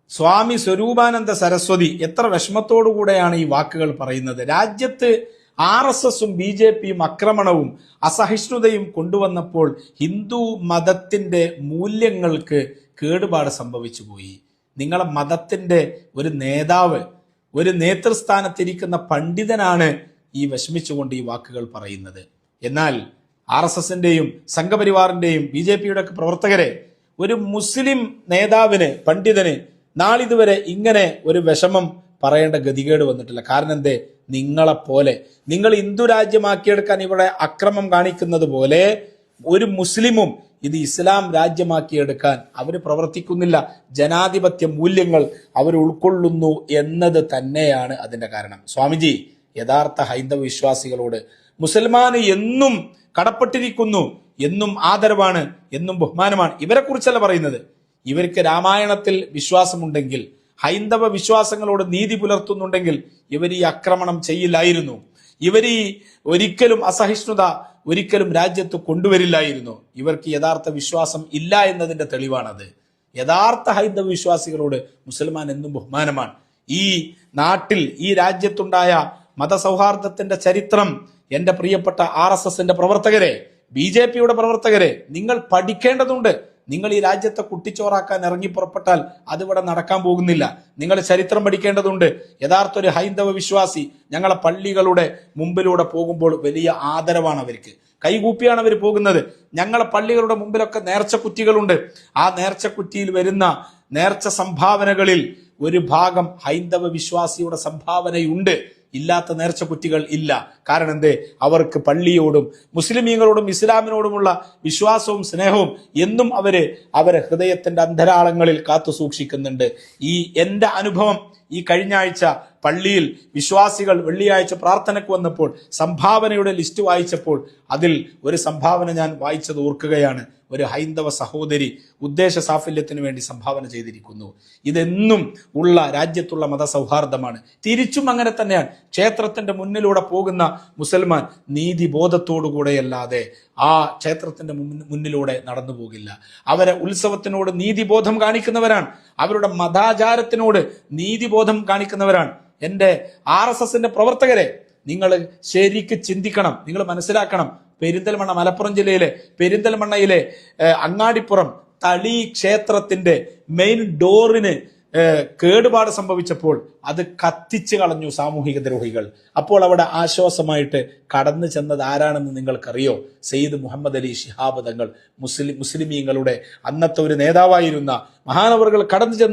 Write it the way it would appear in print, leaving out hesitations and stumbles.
സ്വാമി സ്വരൂപാനന്ദ സരസ്വതി എത്ര വിഷമത്തോടുകൂടെയാണ് ഈ വാക്കുകൾ പറയുന്നത്. രാജ്യത്ത് RSSും BJPയും ആക്രമണവും അസഹിഷ്ണുതയും കൊണ്ടുവന്നപ്പോൾ ഹിന്ദു മതത്തിന്റെ മൂല്യങ്ങൾക്ക് കേടുപാട് സംഭവിച്ചു പോയി. നിങ്ങളെ മതത്തിന്റെ ഒരു നേതാവ്, ഒരു നേതൃസ്ഥാനത്തിരിക്കുന്ന പണ്ഡിതനാണ് ഈ വിഷമിച്ചുകൊണ്ട് ഈ വാക്കുകൾ പറയുന്നത്. എന്നാൽ RSSന്റെയും സംഘപരിവാറിന്റെയും BJPയുടെ ഒക്കെ പ്രവർത്തകരെ, ഒരു മുസ്ലിം നേതാവിന്, പണ്ഡിതന് നാളിതുവരെ ഇങ്ങനെ ഒരു വിഷമം പറയേണ്ട ഗതികേട് വന്നിട്ടില്ല. കാരണം എന്തേ? നിങ്ങളെപ്പോലെ, നിങ്ങൾ ഹിന്ദു രാജ്യമാക്കിയെടുക്കാൻ ഇവിടെ അക്രമം കാണിക്കുന്നത് പോലെ ഒരു മുസ്ലിമും ഇത് ഇസ്ലാം രാജ്യമാക്കിയെടുക്കാൻ അവർ പ്രവർത്തിക്കുന്നില്ല. ജനാധിപത്യ മൂല്യങ്ങൾ അവർ ഉൾക്കൊള്ളുന്നു എന്നത് തന്നെയാണ് അതിന്റെ കാരണം. സ്വാമിജി യഥാർത്ഥ ഹൈന്ദവ വിശ്വാസികളോട് മുസൽമാന് എന്നും കടപ്പെട്ടിരിക്കുന്നു, എന്നും ആദരവാണ്, എന്നും ബഹുമാനമാണ്. ഇവരെ കുറിച്ചല്ല പറയുന്നത്. ഇവർക്ക് രാമായണത്തിൽ വിശ്വാസമുണ്ടെങ്കിൽ, ഹൈന്ദവ വിശ്വാസങ്ങളോട് നീതി പുലർത്തുന്നുണ്ടെങ്കിൽ ഇവർ ഈ ആക്രമണം ചെയ്യില്ലായിരുന്നു. ഇവർ ഈ ഒരിക്കലും അസഹിഷ്ണുത ഒരിക്കലും രാജ്യത്ത് കൊണ്ടുവരില്ലായിരുന്നു. ഇവർക്ക് യഥാർത്ഥ വിശ്വാസം ഇല്ല എന്നതിന്റെ തെളിവാണത്. യഥാർത്ഥ ഹൈന്ദവ വിശ്വാസികളോട് മുസൽമാൻ എന്നും ബഹുമാനമാണ്. ഈ നാട്ടിൽ, ഈ രാജ്യത്തുണ്ടായ മതസൗഹാർദ്ദത്തിന്റെ ചരിത്രം എന്റെ പ്രിയപ്പെട്ട RSSന്റെ പ്രവർത്തകരെ, BJPയുടെ പ്രവർത്തകരെ, നിങ്ങൾ പഠിക്കേണ്ടതുണ്ട്. നിങ്ങൾ ഈ രാജ്യത്തെ കുട്ടിച്ചോറാക്കാൻ ഇറങ്ങി പുറപ്പെട്ടാൽ അതിവിടെ നടക്കാൻ പോകുന്നില്ല. നിങ്ങൾ ചരിത്രം പഠിക്കേണ്ടതുണ്ട്. യഥാർത്ഥ ഒരു ഹൈന്ദവ വിശ്വാസി ഞങ്ങളെ പള്ളികളുടെ മുമ്പിലൂടെ പോകുമ്പോൾ വലിയ ആദരവാണ് അവർക്ക്. കൈകൂപ്പിയാണ് അവർ പോകുന്നത്. ഞങ്ങളെ പള്ളികളുടെ മുമ്പിലൊക്കെ നേർച്ചക്കുറ്റികളുണ്ട്. ആ നേർച്ചക്കുറ്റിയിൽ വരുന്ന നേർച്ച സംഭാവനകളിൽ ഒരു ഭാഗം ഹൈന്ദവ വിശ്വാസിയുടെ സംഭാവനയുണ്ട്. ഇല്ലാത്ത നേർച്ചക്കുറ്റികൾ ഇല്ല. കാരണം എന്തേ? അവർക്ക് പള്ളിയോടും മുസ്ലിമീങ്ങളോടും ഇസ്ലാമിനോടുമുള്ള വിശ്വാസവും സ്നേഹവും എന്നും അവരെ ഹൃദയത്തിന്റെ അന്തരാളങ്ങളിൽ കാത്തു സൂക്ഷിക്കുന്നുണ്ട്. എന്റെ അനുഭവം ഈ കഴിഞ്ഞ ആഴ്ച പള്ളിയിൽ വിശ്വാസികൾ വെള്ളിയാഴ്ച പ്രാർത്ഥനയ്ക്ക് വന്നപ്പോൾ സംഭാവനയുടെ ലിസ്റ്റ് വായിച്ചപ്പോൾ അതിൽ ഒരു സംഭാവന ഞാൻ വായിച്ചത് ഓർക്കുകയാണ്. ഒരു ഹൈന്ദവ സഹോദരി ഉദ്ദേശ സാഫല്യത്തിന് വേണ്ടി സംഭാവന ചെയ്തിരിക്കുന്നു. ഇതെന്നും ഉള്ള രാജ്യത്തുള്ള മതസൗഹാർദ്ദമാണ്. തിരിച്ചും അങ്ങനെ തന്നെയാണ്. ക്ഷേത്രത്തിന്റെ മുന്നിലൂടെ പോകുന്ന മുസൽമാൻ നീതിബോധത്തോടുകൂടെയല്ലാതെ ആ ക്ഷേത്രത്തിന്റെ മുന്നിലൂടെ നടന്നു പോകില്ല. അവരെ ഉത്സവത്തിനോട് നീതിബോധം കാണിക്കുന്നവരാണ്. അവരുടെ മതാചാരത്തിനോട് നീതിബോധം കാണിക്കുന്നവരാണ്. എന്റെ RSSന്റെ പ്രവർത്തകരെ, നിങ്ങൾ ശരിക്ക് ചിന്തിക്കണം, നിങ്ങൾ മനസ്സിലാക്കണം. പെരിന്തൽമണ്ണ, മലപ്പുറം ജില്ലയിലെ പെരിന്തൽമണ്ണയിലെ അങ്ങാടിപ്പുറം തളി ക്ഷേത്രത്തിന്റെ മെയിൻ ഡോറിന് കേടുപാട് സംഭവിച്ചപ്പോൾ അത് കത്തിച്ചു കളഞ്ഞു സാമൂഹിക ദ്രോഹികൾ. അപ്പോൾ അവിടെ ആശ്വാസമായിട്ട് കടന്നു ചെന്നത് ആരാണെന്ന് നിങ്ങൾക്കറിയോ? സയ്യിദ് മുഹമ്മദ് അലി ശിഹാബ് തങ്ങൾ, മുസ്ലിമീങ്ങളുടെ അന്നത്തെ ഒരു നേതാവായിരുന്ന മഹാനവറുകൾ കടന്നു ചെന്ന്